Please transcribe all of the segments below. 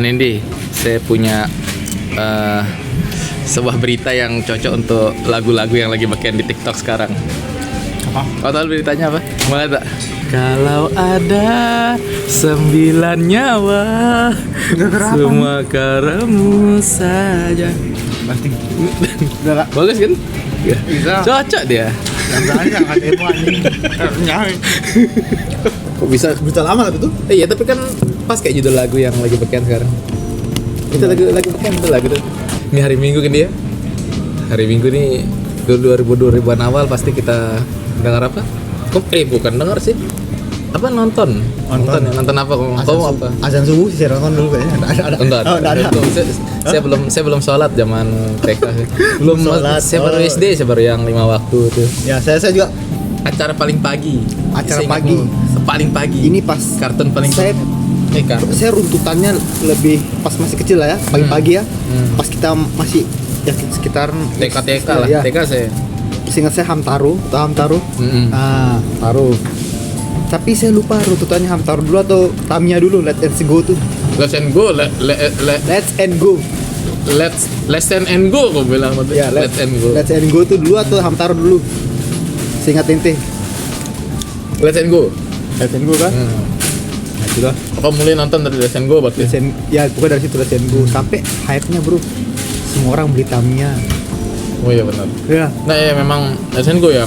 Anindi, saya punya sebuah berita yang cocok untuk lagu-lagu yang lagi beken di TikTok sekarang. Apa? Kau tahu beritanya apa? Mau tak? Kalau ada 9 nyawa, semua karamu saja. Pasti. Udah lah. Bagus kan? Ya. Bisa. Cocok dia. Jangan katemu anjing. Nyari. Kok bisa? Berita lama tapi tuh. Iya, tapi kan pas kayak judul lagu yang lagi beken sekarang. Itu lagi beken itu lagu tuh. Ini hari Minggu kan dia. Hari Minggu nih 2000-an awal pasti kita dengar apa? Bukan dengar sih. Apa nonton ya, nonton apa? Kamu apa? Azan subuh sih saya nonton dulu kayaknya. Ada. Enggak. Oh, enggak ada. Saya belum sholat zaman TK. Belum sholat. Saya baru SD, saya baru yang 5 waktu tuh. Ya, saya juga Acara paling pagi. Acara Saya ingat pagi. Paling pagi. ini pas kartun paling saya kartun. saya runtutannya lebih pas masih kecil lah ya, pagi-pagi ya. Pas kita masih ya sekitar TK lah. ya. TK saya. Seingat saya Hamtaro, atau Hamtaro. Mm-mm. Ah, Hamtaro. Tapi saya lupa runtutannya Hamtaro dulu atau Tamiya dulu, Let's Go tuh. Let's and go, Let's and Go. let's and go, kau bilang betul. Ya, Let's and go. Let's and Go tuh dulu atau Hamtaro dulu? Seingat ente. Let's and go. Let's and Go kan? Nah, itu lah. Apa mulai nonton dari Let's and go berarti? Ya, pokoknya dari situ Let's and Go sampai hype-nya, Bro. Semua orang beli Tamiya. Oh iya benar. Ya. Nah ya memang Let's and go yang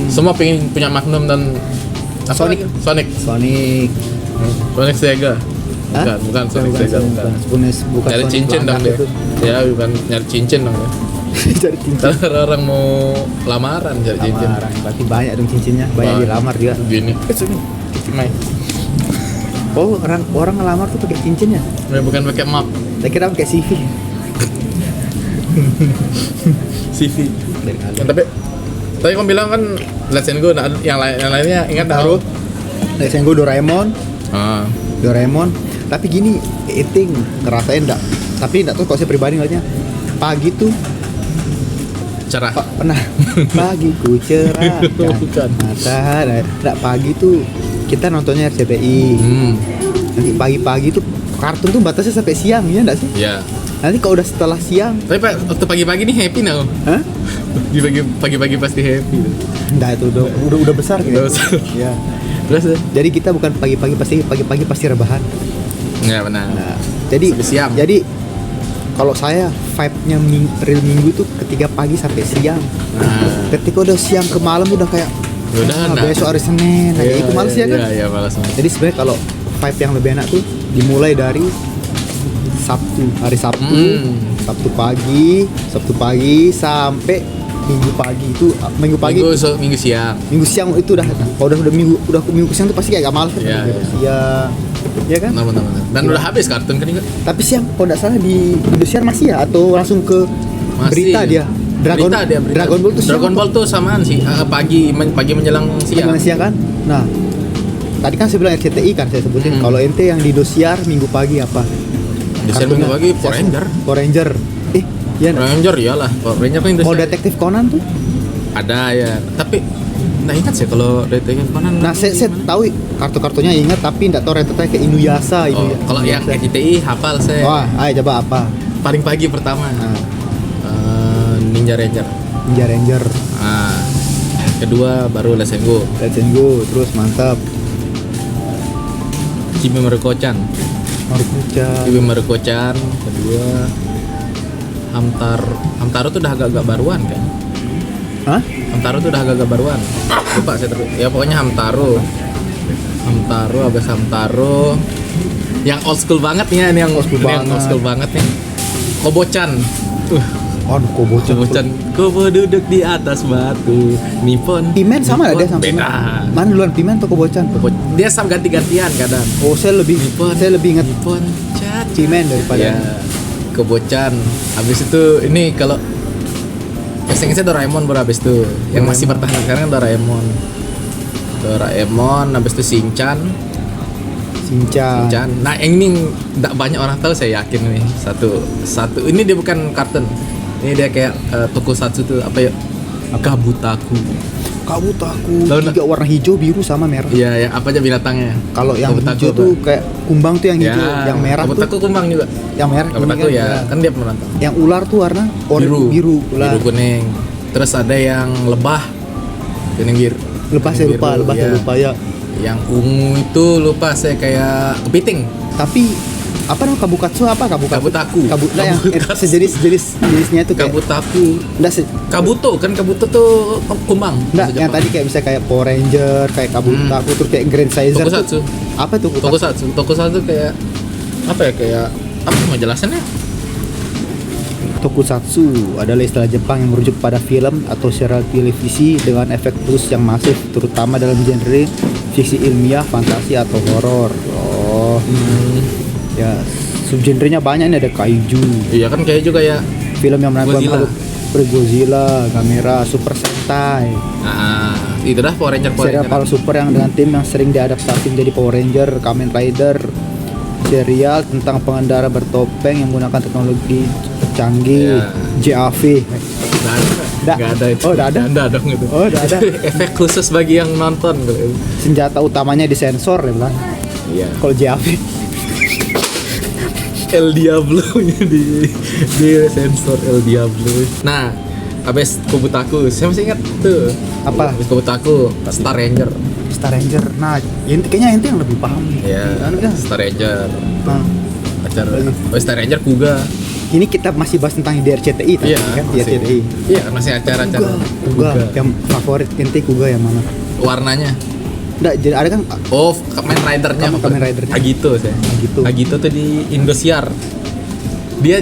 semua pengen punya Magnum dan apa Sonic. lagi? Sonic Sega. Hah? Bukan Sonic Sega. Bukan nyari Sonic cincin dong Belanda dia. itu. Ya bukan nyari cincin dong ya. Cari cincin. Kalau orang mau lamaran cari cincin. Lamaran, berarti banyak dong cincinnya, banyak dilamar juga. Gini. Mai. Oh, orang ngelamar tuh pakai cincin ya? Bukan pakai map. Saya kira pakai CV. CV. Tapi kamu bilang kan Let's and Go, nah, yang lainnya ingat Taruh. Let's Go Doraemon. Ah. Doraemon. Tapi gini, eating ngerasain enggak? Tapi enggak tahu kalau saya pribadi ngeliatnya. Pagi tuh Cerah. pernah pagi ku cerah. Bukan. Matahari. Enggak, pagi tuh kita nontonnya RCTI. Nanti pagi-pagi tuh kartun tuh batasnya sampai siang ya enggak sih? Ya. Nanti kalau udah setelah siang, Tapi Pak, waktu pagi-pagi nih happy now. hah? Pagi-pagi pasti happy. Enggak, itu udah besar gitu. Udah besar. Ya. Terus? Jadi kita bukan pagi-pagi pasti rebahan. Ya benar. Nah, jadi Sampai siang. Jadi kalau saya vibe-nya real minggu tuh ketika pagi sampai siang. Nah, Ketika udah siang ke malam tuh udah kayak udah enak. besok hari Senin. Nah, itu males ya kan? Iya, males. Jadi sebenarnya kalau vibe yang lebih enak tuh dimulai dari hari Sabtu, Sabtu pagi sampai Minggu pagi itu Minggu siang. Minggu siang itu udah kalau udah minggu siang tuh pasti kayak gak males kan? Iya. Siang, ya kan? Benar. Dan udah habis kartun kan juga. Tapi siang kalau nggak salah di Indosiar masih ya atau langsung ke berita dia? Berita. Dragon Ball tuh siang. Dragon Ball tuh samaan sih. Pagi menjelang siang. Siang kan? Nah, tadi kan saya bilang RCTI kan saya sebutin. Kalau ente yang di Indosiar minggu pagi apa? Indosiar minggu pagi Power Ranger. Iya. Power Ranger iyalah. Power Ranger kan Indosiar. Mau detektif Conan tuh? Ada ya. Tapi nggak ingat sih kalau detektif Conan. Nah, saya tahu kartu-kartunya ingat tapi nggak tahu rentetnya ke Inuyasha Oh, kalau yang RCTI hafal saya. Wah, ayo coba apa? Paling pagi pertama. Nah, Ninja Ranger. Ninja Ranger. Kedua baru Let's and Go. Let's and Go, terus mantap. Kimi Maruko-chan. Kimi Maruko-chan. Kedua Hamtaro tuh udah agak-agak baruan kan? Hah? Hamtaro tuh udah agak-agak baruan. Lupa saya terus. Ya pokoknya Hamtaro abis Hamtaro. Yang old school banget nih ya, ini yang old school banget nih. Kobo-chan. Aduh, Kobo-chan. Kobo duduk di atas batu. Nippon. Pimen sama nggak dia sama Pimen? Beda. Mana duluan Pimen atau Kobo-chan? Dia sama ganti-gantian kadang. Oh, saya lebih ingat Nippon chan. Pimen daripada Ya. Kobo-chan. Habis itu ini kalau saya Doraemon baru habis itu. Yang masih bertahan sekarang kan Doraemon, habis itu Shinchan. Nah, yang ini enggak banyak orang tahu saya yakin nih. Satu. Ini dia bukan kartun. Ini dia kayak tokusatsu tuh apa ya? Kabutaku. Kabutaku Tahu 3 warna hijau, biru sama merah. Iya, ya apa aja binatangnya? Kalau yang Kabutaku hijau apa? tuh kayak kumbang tuh yang hijau, Ya, yang merah Kabutaku tuh kumbang juga. yang merah Kabutaku kuning ya, kan dia penonton. Yang ular tuh warna biru ular. Biru kuning. Terus ada yang lebah. Kuning biru. Lepas saya Kuning lupa, biru, lepas saya iya. lupa ya. Yang ungu itu lupa saya kayak kepiting. Tapi apa namanya kabukatsu apa Kabutaku. Nah, yang Kabukatsu. sejenisnya itu kayak Kabutaku. Kabuto tuh kumbang. enggak, bahasa yang Jepang. tadi kayak bisa kayak Power Ranger, kayak Kabutaku, terus kayak Grand Sizer Tokusatsu. tuh. Apa tuh? Tokusatsu kayak apa ya, kayak apa mau jelasannya? Tokusatsu adalah istilah Jepang yang merujuk pada film atau serial televisi dengan efek plus yang masif, terutama dalam genre fiksi ilmiah, fantasi atau horor. Oh, ya subgenrenya banyak nih, ada kaiju, Iya kan kayak juga ya. film yang menangkap Godzilla. makhluk Godzilla, Gamera, Super Sentai, Nah, itu dah Power Ranger. serial Power Super yang dengan tim yang sering diadaptasi menjadi Power Ranger, Kamen Rider, serial tentang pengendara bertopeng yang menggunakan teknologi canggih, Iya. JAV. Nggak ada itu. Oh, nggak ada? Nggak ada dong itu. Oh, nggak ada. Efek khusus bagi yang nonton gitu. Senjata utamanya disensor ya bilang. Iya. Kalau JAV El Diablo di sensor El Diablo. Nah, abis Kabutaku, saya masih ingat tuh. Apa? Abis Kabutaku, Star Ranger. Star Ranger. Nah, kayaknya ente yang lebih paham. Iya. Anu kan? Star Ranger. Nah, Acara. Star Ranger Kuga. ini kita masih bahas tentang DRCTI tadi Iya. kan? masih. DRCTI. Iya, masih acara-acara. Kuga. Yang favorit ente Kuga yang mana? Warnanya. Nggak, jadi ada kan Oh, Kamen Rider-nya. Kamen Rider-nya. Agito saya. Agito tuh di Indosiar. Dia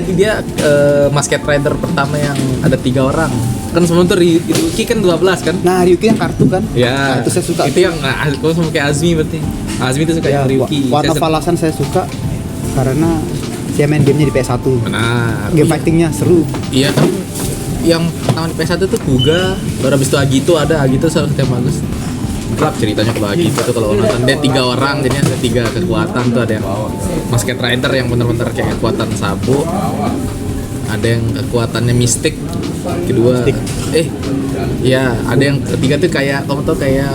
Masked Rider pertama yang ada 3 orang. Kan sebelum itu Ryuki kan 12 kan? nah Ryuki yang kartu kan? Ya. Nah, itu saya suka. Itu yang aku sama kayak Azmi berarti. Azmi itu suka Ya, yang Ryuki. warna Saya Valasan saya suka karena saya main gamenya di PS1. Benar. Game fightingnya seru. Iya kan. Yang pertama di PS1 tuh Kuga, baru habis itu Agito ada. Agito salah satu yang bagus. Klub ceritanya kalau Agito tuh kalau nonton dia 3 orang, jadi ada 3 kekuatan tuh, ada yang Masked Rider yang bener-bener kayak kekuatan sabu, ada yang kekuatannya mistik, kedua ya ada yang ketiga tuh kayak kamu tau kayak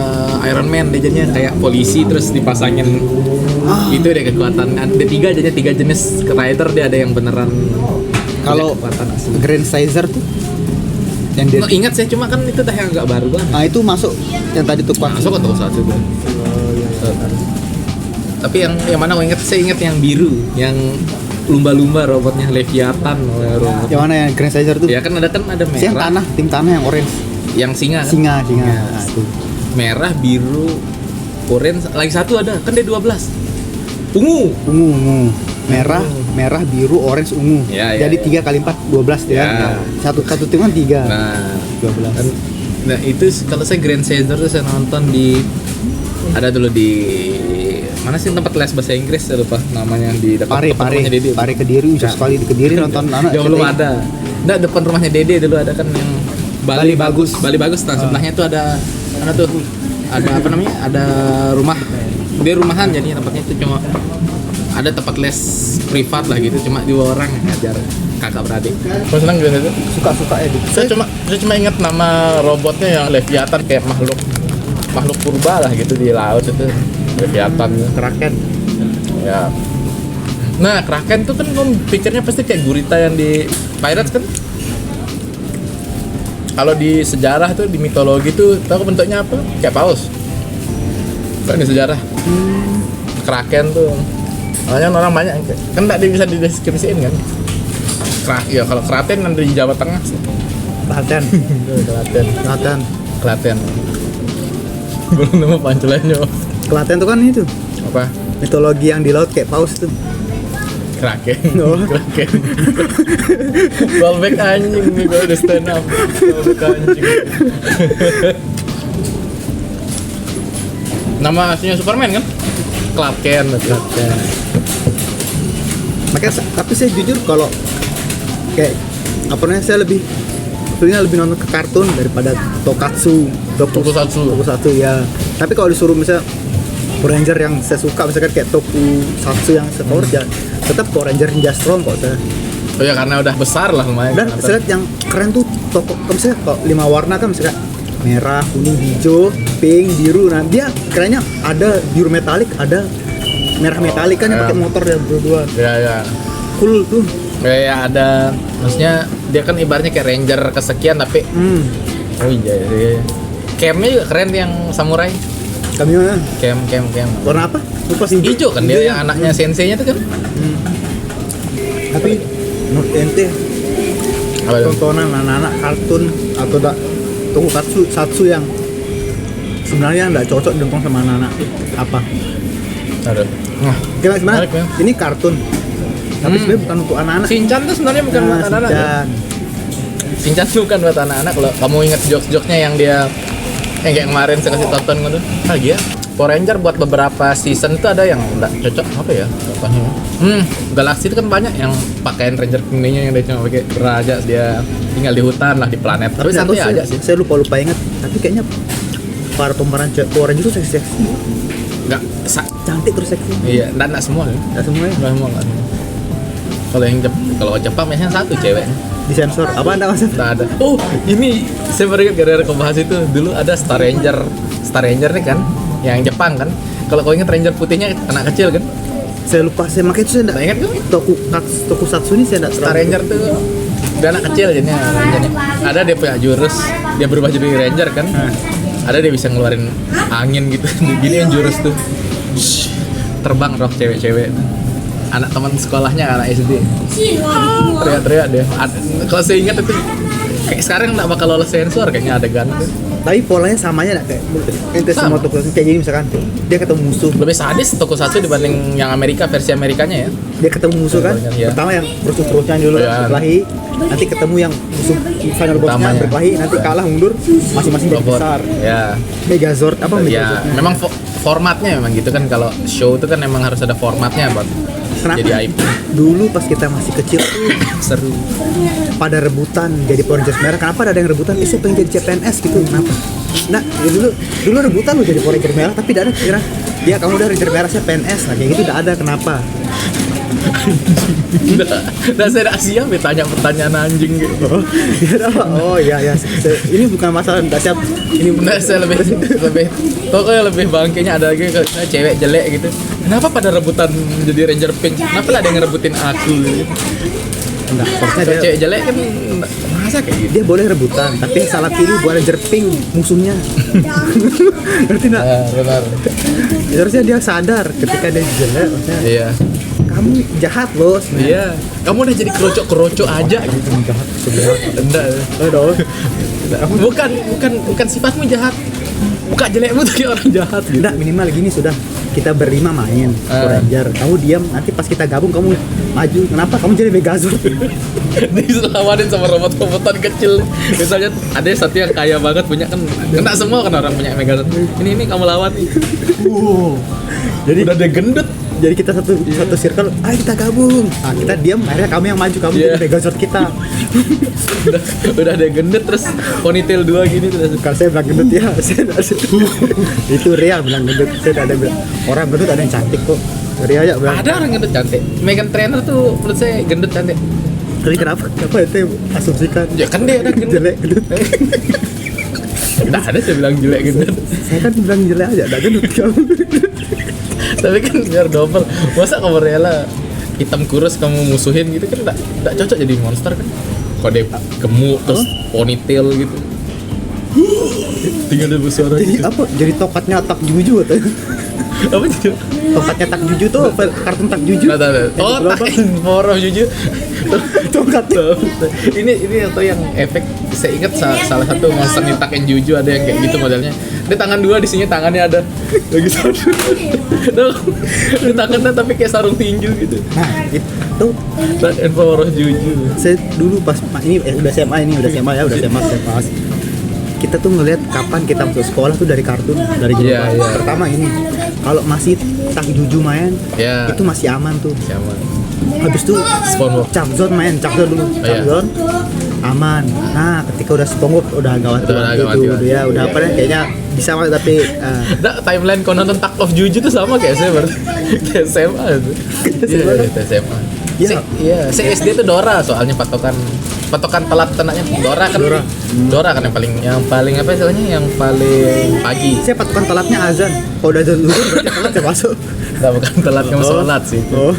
Iron Man, dia jadinya kayak polisi terus dipasangin itu deh kekuatan. Ada 3 jadinya 3 jenis rider, dia ada yang beneran Kalau kekuatan asli. Grand Sizer tuh yang dia, Nggak ingat saya, cuma kan itu dah yang agak baru banget. nah itu masuk yang tadi tuh kuat. Masuk atau satu tuh. Tapi yang mana saya ingat yang biru, yang lumba-lumba robotnya Leviathan robot. Yang mana yang Grand Sizer tuh? Ya kan ada merah. Yang tanah, tim tanah yang orange. Yang singa. Kan? Singa. Ya. Nah, itu. Merah, biru, orange, lagi satu ada. Kan dia 12. Ungu. Ungu. Merah, biru, orange, ungu. Ya, ya, jadi ya. 3 kali 4 12 ya. Ya. Satu tim kan 3. Nah, 12. nah itu kalau saya Grand Caesar tuh saya nonton di ada dulu di mana sih tempat les bahasa Inggris, saya lupa namanya, di depan rumahnya Dede. Pare Kediri, Nah. sekali di Kediri nonton anak. Ya belum ada. Nggak, depan rumahnya Dede dulu ada kan yang Bali Bagus. Bali Bagus. Nah, sebelahnya tuh ada mana tuh? Ada apa namanya? Ada rumah. Dia rumahan jadinya tempatnya itu, cuma ada tempat les privat lah gitu, cuma 2 orang yang ngajar, kakak beradik. Kau senang gitu? Suka-suka ya gitu. Saya cuma ingat nama robotnya yang Leviathan, kayak makhluk purba lah gitu di laut itu. Leviathan, Kraken. Ya. Nah, Kraken tuh kan kamu pikirnya pasti kayak gurita yang di Pirates kan? Kalau di sejarah tuh, di mitologi tuh, tahu bentuknya apa? Kayak paus. Kan di sejarah. Kraken tuh. Makanya orang banyak kan nggak bisa dideskripsiin kan? Ya kalau Klaten ada di Jawa Tengah sih. Klaten. Klaten. Belum nemu pancelannya. Klaten tuh kan itu. Apa? Mitologi yang di laut kayak paus tuh. Kraken. Oh. Kraken. Callback anjing nih, gue udah stand up. Callback anjing. Nama aslinya Superman kan? Clark Kent. Makanya tapi saya jujur kalau kayak apa namanya, saya lebih nonton ke kartun daripada Tokusatsu ya. Tapi kalau disuruh misalnya Power Ranger yang saya suka, misalkan kayak Tokusatsu yang saya favorit ya tetap Power Ranger Ninja Storm kok saya. Oh ya, karena udah besar lah lumayan. Dan saya lihat yang keren tuh misalnya kalau 5 warna kan misalnya merah, kuning, hijau, pink, biru. Nah dia kerennya ada biru metalik, ada merah metalik kan yang pakai motor ya berdua. Ya. Cool tuh. Kayak ada, maksudnya dia kan ibaratnya kayak ranger kesekian tapi oh iya. Camnya juga keren yang samurai. Kamera. Cam. Warna apa? Lupa sih. Hijau kan dia yang anaknya senseinya tuh kan. Tapi menurut ente Apa itu? tontonan anak-anak kartun atau tokusatsu yang sebenarnya nggak cocok ditonton sama anak-anak apa? Aduh. Nah, Kira sebenarnya menarik, ya. ini kartun, tapi sebenarnya bukan untuk anak-anak. Shinchan tuh sebenarnya bukan buat anak-anak. Ya? Shinchan. Shinchan tuh bukan buat anak-anak. Kalau kamu ingat jokes-jokesnya yang dia yang kayak kemarin saya kasih tonton gitu. Iya. Power Ranger buat beberapa season tuh ada yang nggak cocok apa ya contohnya. Galaxy itu kan banyak yang pakaian Ranger kuningnya yang dia cuma pakai raja, dia tinggal di hutan lah di planet. Tapi nggak tahu, santai aja sih. Saya lupa ingat, tapi kayaknya para pemeran Power Ranger itu seksi. Nggak Cantik terus seksi. iya, nggak semua ya. Nggak semuanya. Nggak semua nggak semua. Kalau yang kalau Jepang biasanya satu cewek. Disensor. Apa anda maksud? Nggak ada. Oh, ini saya baru ingat gara-gara kau bahas itu. Dulu ada Star Ranger nih kan, yang Jepang kan. Kalau kau ingat Ranger putihnya anak kecil kan? Saya lupa. Saya makanya itu saya Nggak ingat kan? tokusatsu ini saya nggak Star Ranger tuh dia anak kecil jadinya Rangernya. Ada dia punya jurus, dia berubah jadi Ranger kan. Ada dia bisa ngeluarin angin gitu. Gini yang jurus tuh. Terbang roh cewek-cewek. Anak teman sekolahnya anak SD. Teriak-teriak dia. Kalau saya ingat itu kayak sekarang nggak bakal lolos sensor kayaknya adegan itu. Tapi polanya samanya nggak kayak ente semua Sama. tokusatsu kayak gini misalkan dia ketemu musuh. Lebih sadis tokusatsu dibanding yang Amerika, versi Amerikanya ya. Dia ketemu musuh kan, Iya. pertama yang berkelahi dulu Iya. berkelahi, nanti ketemu yang musuh final bossnya Utamanya. berkelahi, nanti kalah mundur, masing-masing jadi Robot. besar. Ya. Megazord apa Ya, Megazordnya? memang formatnya memang gitu kan, kalau show itu kan memang harus ada formatnya buat Kenapa? jadi IP. Dulu pas kita masih kecil tuh Seru. pada rebutan jadi Power Rangers merah. Kenapa ada yang rebutan? Saya pengen jadi CPNS gitu. Kenapa? Nah, ya dulu rebutan lo jadi Power Ranger merah, tapi tidak ada kira dia kamu udah Ranger merah saya PNS. Nah, kayak gitu tidak ada. Kenapa? Nah, saya tidak siap ya tanya pertanyaan anjing gitu. Oh iya ya. Ini bukan masalah tidak siap. Ini Nah, saya lebih pokoknya lebih bangkainya ada lagi kalau misalnya cewek jelek gitu. Kenapa pada rebutan jadi Ranger Pink? Kenapa lah ada yang ngerebutin aku gitu? enggak. Maksudnya Kalau dia cewek jelek kan masa kayak gitu? dia boleh rebutan, tapi yang salah pilih buat Ranger Pink musuhnya. Ngerti nggak? Benar. Harusnya dia sadar ketika dia jelek, maksudnya Iya. kamu jahat bos. Nah, Iya. Kamu udah jadi kerocok aja gitu. jahat sebenarnya. Enggak. Aduh. Bukan sifatmu jahat. Muka jelekmu tuh kayak orang jahat gitu. Enggak, minimal gini sudah. Kita berlima main Power Ranger. Kamu diam, nanti pas kita gabung kamu maju. Kenapa kamu jadi Megazord? Diselawanin sama robot-robotan kecil. Misalnya ada satu yang kaya banget punya kan, kena semua kan orang punya Megazord. Ini kamu lawan nih. Jadi Udah dia gendut. jadi kita satu circle, ayo kita gabung. Nah, kita diam, akhirnya kamu yang maju, kamu Iya. jadi Megazord kita. udah dia gendut terus ponytail 2 gini terus. Kalau saya bilang gendut ya, itu Ria bilang gendut. Saya ada bilang orang gendut ada yang cantik kok. Ria aja bilang. Ada orang gendut cantik. Megan Trainor tuh menurut saya gendut cantik. Tapi kenapa? Kenapa itu yang asumsikan? Ya kan dia ada gendut. Jelek gendut. Nggak ada saya bilang jelek gendut. Saya kan bilang jelek aja, ada gendut kamu. Tapi kan biar double. Masa kamu rela hitam kurus kamu musuhin gitu kan enggak cocok jadi monster kan. Kalau dia gemuk terus ponytail gitu. Tinggal dia bersuara Jadi gitu. apa? Jadi tokatnya tak juju atau? Apa gitu? Tokatnya tak juju tuh apa? Kartun tak juju? Nggak tahu. Oh, Yang tak moroh jujur. Tongkat. ini atau yang efek saya ingat salah satu monster di Taken Juju ada yang kayak gitu modelnya. Dia tangan 2 di sini tangannya ada lagi satu. Di tangannya tapi kayak sarung tinju gitu. Nah, itu Taken Power Juju. saya dulu pas ini udah SMA udah SMA pas kita tuh ngelihat kapan kita masuk sekolah tuh dari kartun dari Iya, Jepang. iya. Pertama ini kalau masih tak juju main Ya. itu masih aman tuh. Siapa? Habis itu SpongeBob. Chuckzone main Chuckzone dulu. iya. Chuckzone aman. Nah, ketika udah SpongeBob udah gawat Udah gitu. gawat. Ya udah apa kayaknya bisa mah tapi Nah, timeline kau nonton Attack of Juju tuh sama kayak saya berarti. Kayak SMA itu. Iya, SMA. Iya. Iya, saya SD tuh Dora soalnya patokan patokan telat tenaknya Dora kan. Dora. Dora kan yang paling apa istilahnya, yang paling pagi. Saya patokan telatnya azan. Kalau udah azan zuhur berarti telat saya masuk. Nah, bukan telat kamu sholat sih. Oh.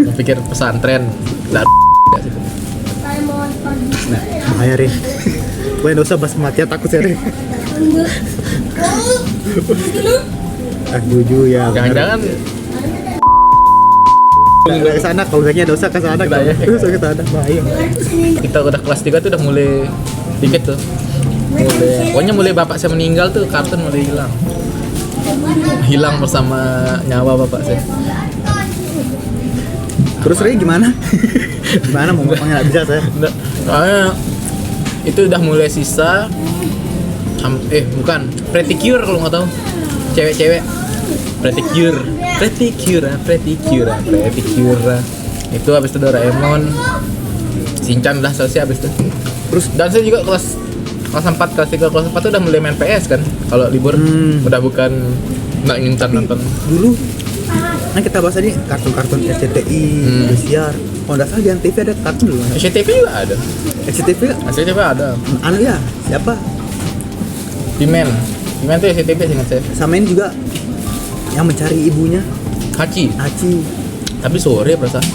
Nah, pikir pesantren. Nah, Nah, bahaya Rin. Gue nggak usah bahas kematian, takut saya Rin. Jujur ya. jangan-jangan Nggak ke sana, kalau misalnya dosa ke sana, Kita ya. dosa ke sana, bahaya. kita udah kelas 3 tuh udah mulai dikit tuh. Pokoknya mulai bapak saya meninggal tuh kartun mulai hilang bersama nyawa bapak saya. Terus Rin gimana? Gimana mau ngomongnya nggak bisa saya? Nggak, soalnya itu udah mulai sisa bukan Pretty Cure kalau nggak tahu, cewek-cewek Pretty Cure itu habis itu Doraemon, Shinchan udah selesai habis itu. Terus Dan saya juga kelas 4, kelas 3, kelas 4 tuh udah mulai main PS kan. Kalau libur udah bukan nggak nonton. dulu kan kita bahas tadi kartun-kartun SCTI, Indosiar. Kalau nggak salah di Antv ada kartun dulu. SCTV juga ada. SCTV SCTV ada. anu ya, siapa? Pimen tuh SCTV ingat saya. Sama ini juga yang mencari ibunya, Hachi. Hachi. Tapi sore perasaan.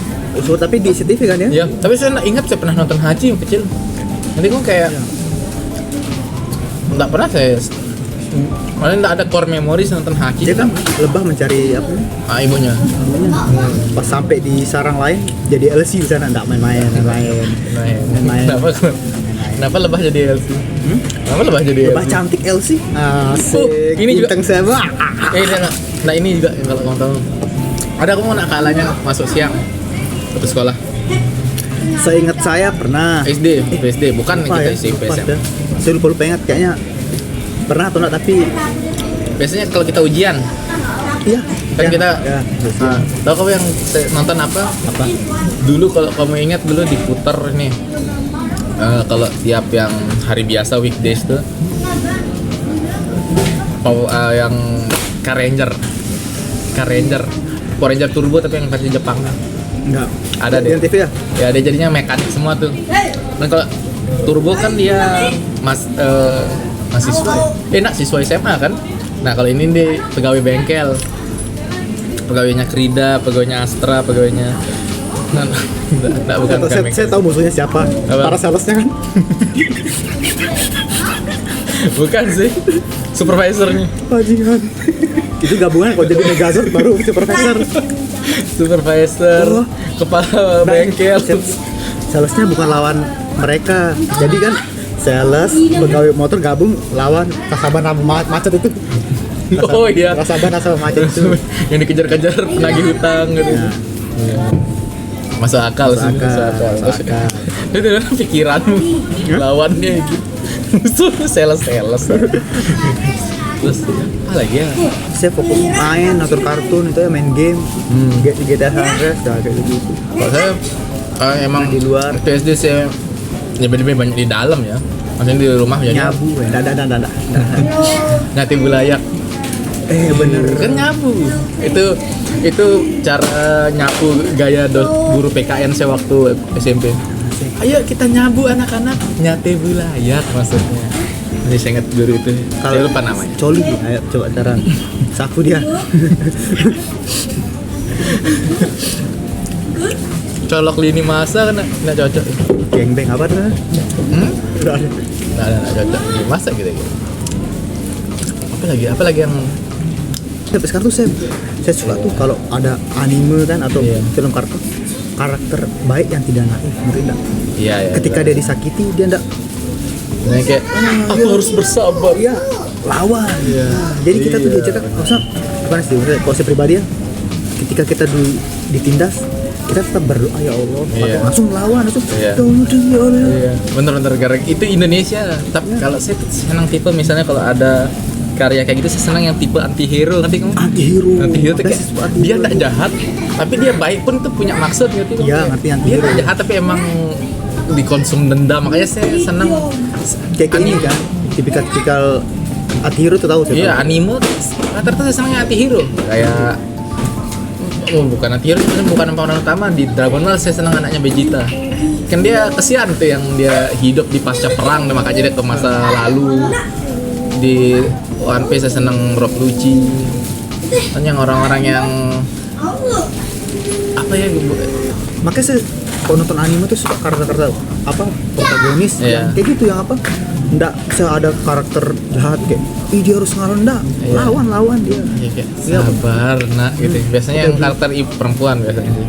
So, tapi di SCTV kan ya? Iya, tapi saya nggak ingat saya pernah nonton Haji yang kecil. Nanti kok kayak nggak pernah saya, malah nggak ada core memories nonton Haji. Dia kan lebah mencari apa nih? Ibunya. Pas sampai di sarang lain jadi LC di sana, nggak main-main. Main. Kenapa lebah jadi LC? Kenapa lebah jadi Lebah LC? cantik LC. Asik. Ini juga- Bintang saya. Nah ini juga yang kalau kamu tahu. Ada aku mau nak kalanya masuk siang ke sekolah. Seingat saya pernah. SD, bukan Lupa kita ya, SMP lupa SMP. dah. Saya lupa ingat kayaknya pernah atau enggak, tapi Biasanya kalau kita ujian, iya kan kita ya, tahu kamu yang nonton apa? apa Dulu kalau kamu ingat dulu diputar ini. Kalau tiap yang hari biasa weekdays tuh yang Car Ranger Power Ranger Turbo tapi yang versi Jepang. enggak Ada di deh. TV ya? Ya dia jadinya mekanik semua tuh. Dan kalau Turbo kan dia mahasiswa. Siswa SMA kan. Nah kalau ini dia pegawai bengkel. Pegawainya Krida, pegawainya Astra, pegawainya Nah, bukan Saya tahu musuhnya siapa. Apa? Para salesnya kan. Bukan sih. Supervisornya. Bajingan. Itu gabungan kalau jadi Megazord baru supervisor. Supervisor, Oh. kepala bengkel. Salesnya bukan lawan mereka. Jadi kan sales, pegawai motor gabung lawan nasabah macet itu. Oh iya. Nasabah macet itu. Yang dikejar-kejar penagih hutang gitu. Iya. Masuk akal sih, Masuk akal. Itu kan pikiranmu lawannya gitu. Musuh sales. Terus apa lagi ya? Saya fokus main, nonton kartun itu ya, main game. GTA San Andreas kayak gitu. Kalau saya emang Di luar. PSD saya lebih banyak di dalam ya. Maksudnya di rumah jadi Nyabu, enggak. ngati bulayak. Bener. Kan nyabu. Itu cara nyapu gaya guru PKN saya waktu SMP. Ayo kita nyabu anak-anak, nyate bulayak maksudnya. Ini saya ingat guru itu. Saya lupa namanya. Coli, ayo coba cara sapu dia. Colok lini masa kan nggak cocok. Gengbeng apa tuh? Udah ada. Nggak cocok. Masa gitu. Apa lagi yang Sampai sekarang tuh saya suka tuh kalau ada anime kan atau Iya. film kartun, karakter baik yang tidak naif, ngerti enggak? iya. Ketika dia disakiti dia enggak Nah, kayak aku harus bersabar. iya lawan. Iya. Nah, jadi kita tuh Iya. diajarkan maksudnya gimana sih? Maksudnya, kalau saya pribadi ya, ketika kita ditindas kita tetap berdoa ya Allah, Iya. langsung lawan, langsung Iya. tolong ya Allah. Iya, bener gara itu Indonesia. Tapi kalau saya tuh senang tipe misalnya kalau ada karya kayak gitu, saya senang yang tipe anti-hero, ngerti kamu? Anti-hero. Anti-hero tuh Ada kayak siswa anti-hero. dia tak jahat, tapi dia baik pun tuh punya maksud, ngerti kamu? Iya, ngerti Dia anti-hero. tak jahat tapi emang dikonsum dendam, makanya saya senang Kayak ini kan, tipikal anti-hero tuh tahu saya. Iya, tahu. anime rata-rata saya senangnya anti-hero. Kayak bukan anti-hero, sebenarnya bukan pemeran utama di Dragon Ball saya senang anaknya Vegeta. kan dia kesian tuh yang dia hidup di pasca perang, makanya dia ke masa lalu. Di One Piece saya seneng Rob Lucci. Kan yang orang-orang yang apa ya, Makanya saya kalau nonton anime tuh suka karakter apa protagonis Iya. yang kayak gitu, yang apa nggak bisa ada karakter jahat kayak dia harus ngalah, nggak Iya. lawan dia ya, kayak Iya, sabar nak gitu. Biasanya yang karakter ibu perempuan biasanya sih.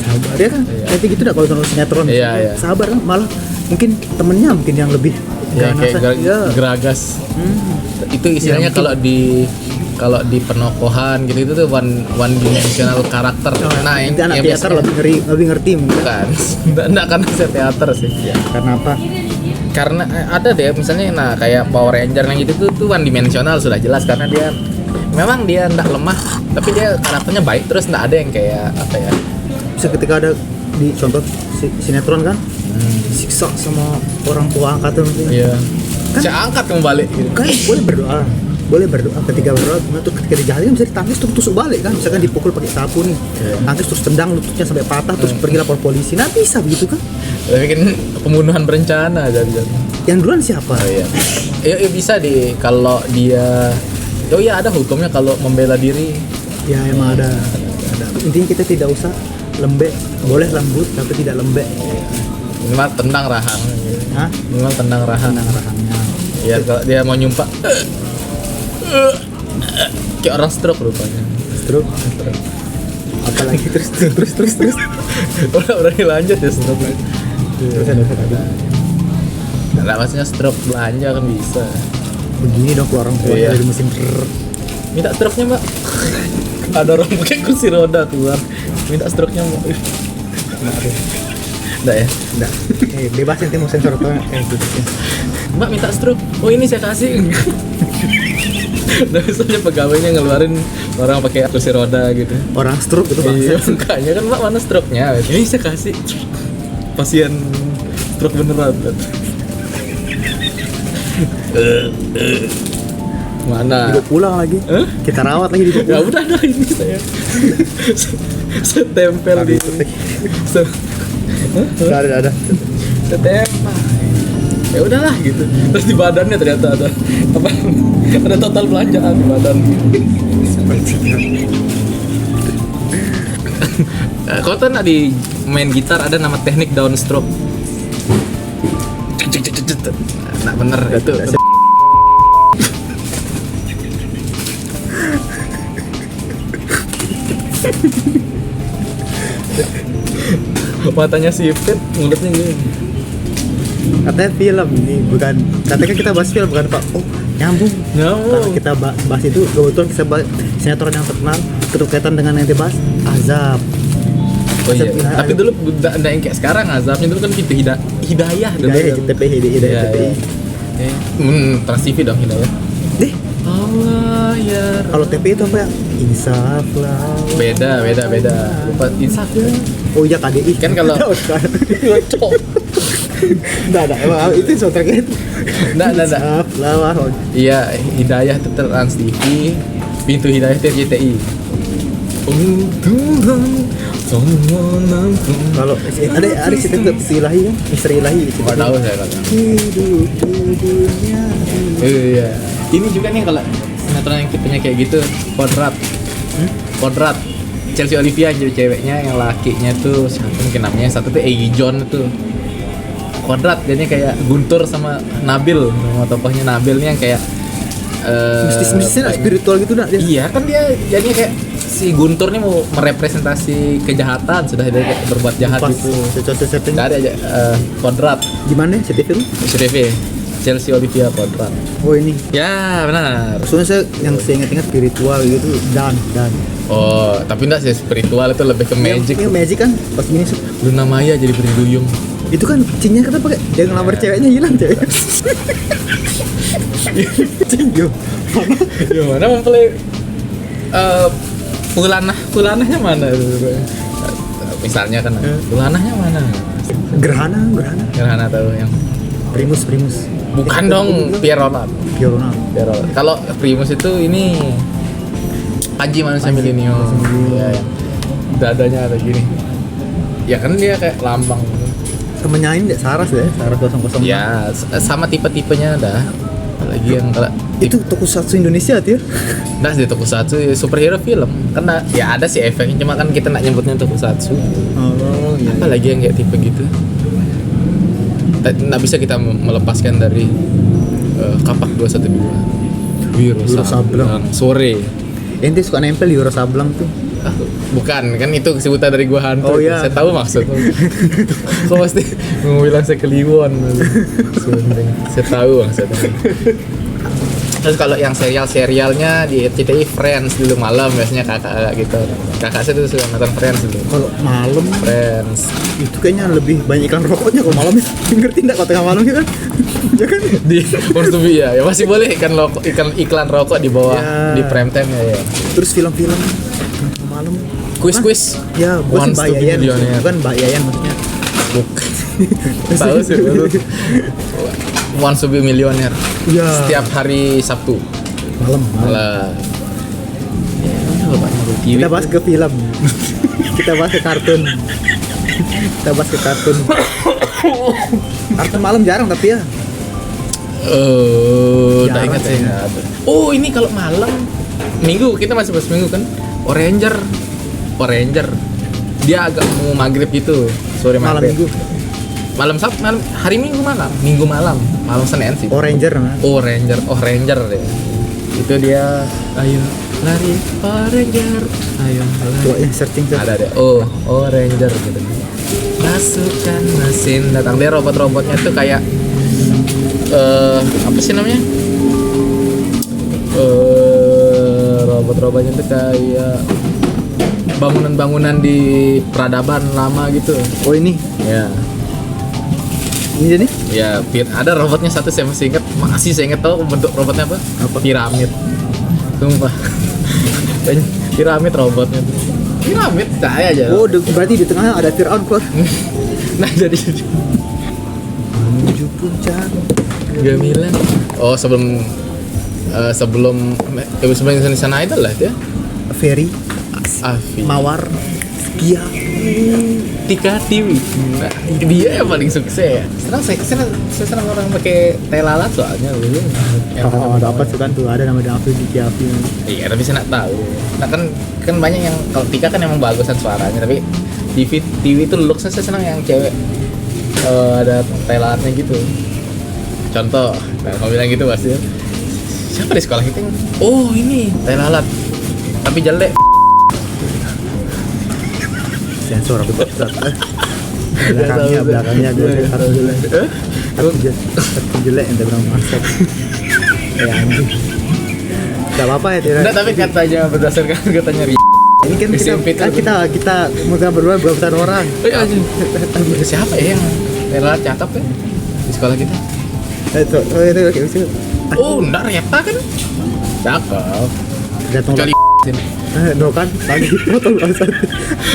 sabar dia kan Iya. kayak gitu dah kalau nonton sinetron. Iya, iya. Sabar kan, malah mungkin temennya mungkin yang lebih Ya, kayak ganas. Iya. geragas. Itu istilahnya Ya, kalau di penokohan gitu itu tuh one dimensional karakter. Nah, yang Nanti anak yang teater biasanya- lebih ngerti mungkin. bukan. Enggak kan bisa teater sih. Karena apa? Karena ada deh misalnya kayak Power Ranger yang gitu tuh one dimensional sudah jelas, karena dia memang dia enggak lemah, tapi dia karakternya baik, terus enggak ada yang kayak apa ya. Bisa ketika ada di contoh sinetron kan siksa sama orang tua angkatnya mungkin. Iya. Kan- Saya angkat kamu balik gitu. Kan boleh berdoa ketika berdoa, tuh ketika dijahatin bisa ditangkis terus tusuk balik kan, misalkan dipukul pakai sapu nih, Iya. tangkis terus tendang lututnya sampai patah terus pergi lapor polisi, nah bisa begitu kan. Tapi kan pembunuhan berencana jadi. Yang duluan siapa? Oh iya. Ya bisa kalau dia ada hukumnya kalau membela diri. Ya emang ada. Intinya kita tidak usah lembek, boleh lembut tapi tidak lembek. Minimal tendang rahang gitu. Hah? Minimal tendang rahang. Tenang rahangnya. Ya kalau dia mau nyumpah kayak orang stroke rupanya. Stroke. Apalagi terus. Udah lanjut ya stroke. Terus ada. Nah, maksudnya stroke belanja kan bisa. Begini dong kalau orang tua Iya. dari mesin. Minta stroke-nya, Mbak. Ada orang pakai kursi roda keluar. Minta stroke-nya, Mbak. Enggak ya? Enggak. Bebas nanti mau sensor atau gitu. Mbak minta stroke. Oh ini saya kasih. Nah misalnya pegawainya ngeluarin orang pakai kursi roda gitu. Orang stroke itu Iya, bangsa. makanya kan Mbak mana stroke-nya? Ini saya kasih. Pasien stroke beneran. Mana? Dibawa pulang lagi. Hah? Kita rawat lagi di Ya udah dah ini saya. Saya tempel di. Ada. Saya tempel. Ya udahlah gitu. Terus di badannya ternyata ada apa? Ada total belanjaan di badan. Kau tuh di main gitar ada nama teknik downstroke. Nah bener itu. Matanya sipit, mulutnya gini. Katanya film ini bukan. Katanya kita bahas film bukan Pak. Oh nyambung. Karena kita bahas itu kebetulan kita bahas sinetron yang terkenal berkaitan dengan yang dibahas Azab. Oh iya. Azab, Tapi dulu udah yang kayak sekarang azabnya dulu kan pintu hidayah dulu. Hidayah TPI Iya, TPI. iya. Trans TV dong hidayah. Deh, Allah ya. kalau TPI itu apa ya? Insaf lah. Beda. Lupa insaf. Oh iya KDI. Kan kalau Enggak ada. Emang itu soundtracknya itu. Nggak. Insaf lah. Wah. Iya, hidayah itu Trans TV, pintu hidayah itu RCTI. Oh Tuhan, tolong ampun. Kalau ada cerita nggak ilahi kan? Misteri ilahi. Nggak tahu saya kalau. Hidup di dunia. Iya. Ini juga nih kalau sinetron yang tipenya kayak gitu, Kodrat. Kodrat. Chelsea Olivia yang jadi ceweknya, yang lakinya tuh siapa mungkin namanya, satu tuh Egi John tuh. Kodrat jadinya kayak Guntur sama Nabil, nama tokohnya Nabil nih yang kayak Mistis-mistisnya spiritual gitu dah dia. Iya kan dia jadinya kayak si Guntur nih mau merepresentasi kejahatan, sudah dia kayak berbuat jahat Pas gitu. setting. Cari aja Kodrat, Gimana ya CTV lu? SCTV, Chelsea Olivia Kodrat. Oh ini. Ya benar. Soalnya saya ingat spiritual gitu dan. Oh, tapi enggak sih spiritual itu lebih ke magic. Iya magic kan pas gini Luna Maya jadi berduyung. itu kan cinnya kata pakai dia ngelamar ceweknya hilang ceweknya. Cing yo. Ya mana mempelai pulanahnya mana? Misalnya kan pulanahnya mana? Gerhana. Gerhana tahu yang Primus. bukan dong Pierre Ronald. Kalau Primus itu ini Panji manusia milenium. Ya, dadanya ada gini. Ya kan dia kayak lambang. temennya ini Saras ya, Saras 006. Ya sama tipe-tipenya dah. Apalagi yang kalau Itu tokusatsu Indonesia tuh ya. nah di tokusatsu superhero film kan ya ada sih efeknya, cuma kan kita nak nyebutnya tokusatsu. Oh iya. Apalagi yang kayak tipe gitu. Nggak bisa kita melepaskan dari Kapak 212 Wiro Sableng sore. Ente suka nempel di Wiro Sableng tuh. Bukan, kan itu sebutan dari gua hantu. Oh, iya. Saya tahu maksud. Kok pasti mau bilang saya kliwon. Saya tahu maksudnya. Terus kalau yang serialnya di RCTI Friends dulu malam biasanya kakak gitu. Kakak saya tuh suka nonton Friends dulu. Kalau malam Friends. itu kayaknya lebih banyak iklan rokoknya kalau malam. Ngerti enggak kalau tengah malam ya kan? Ya kan? Di Ortubi ya masih boleh iklan rokok di bawah Ya. di prime time ya. Terus film-film malam. Kuis-kuis. Ya, bukan Once Mbak to be Yayan. millionaire. Bukan Mbak Yayan maksudnya. Bukan. Tahu sih. Once to be millionaire. Iya. Setiap hari Sabtu. Malam. Lah. Kita bahas ke film. Kita bahas ke kartun. Kita bahas ke kartun. Kartun malam jarang tapi ya. Tak Jarang ingat saya. kayaknya. Oh, ini kalau malam Minggu kita masih bahas Minggu kan. Oranger. Dia agak mau maghrib gitu. Sore Malam maghrib. Minggu. Malam Sabtu, hari Minggu malam Senin sih. Ranger nah. Ranger deh. Itu dia, ayo lari Ranger, ayo Coba lari. ya searching tuh. Ada deh. Ranger gitu. Masukkan mesin datang. Dia robot-robotnya tuh kayak apa sih namanya? Robot-robotnya tuh kayak bangunan-bangunan di peradaban lama gitu. Oh ini. Ya. Ini jadi? Ya, ada robotnya satu saya masih ingat tahu bentuk robotnya apa? Apa? Piramid. Sumpah. Piramid robotnya tuh. Piramid saya aja. Oh, berarti di tengahnya ada Fir'aun keluar. Nah, jadi Menuju puncak. Gemilang. Oh, sebelum Indonesian Idol lah dia. Ferry, Afi. Mawar, Sekia. Tika TV. Nah, dia yang paling sukses ya. Saya senang orang pakai teh lalat soalnya dulu. Oh, ada apa tuh kan tuh ada nama Davi di Kiavi. Iya, tapi saya nggak tahu. Nah kan banyak yang kalau Tika kan emang bagusan suaranya, tapi TV itu looks saya senang yang cewek ada teh lalatnya gitu. Contoh, kalau bilang gitu pasti siapa di sekolah kita? Oh ini teh lalat, tapi jelek. Sensor aku belakangnya gue taruh dulu. Aku jelek yang bilang masak. Ya anjing. Gak apa-apa ya Tira. Enggak, tapi berdasarkan katanya Ini kan kita berdua berapa orang. Oh iya, siapa ya yang teh lalat cakep ya di sekolah kita? Itu kayak gitu. Oh, enggak Reta kan? Cakep. Datang Kecuali sini. no kan lagi foto bangsat.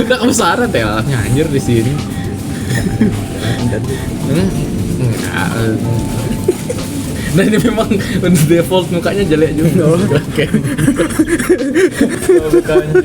Enggak kebesaran teh lalatnya anjir di sini. Enggak. Nah ini memang default mukanya jelek juga. Oke. Mukanya.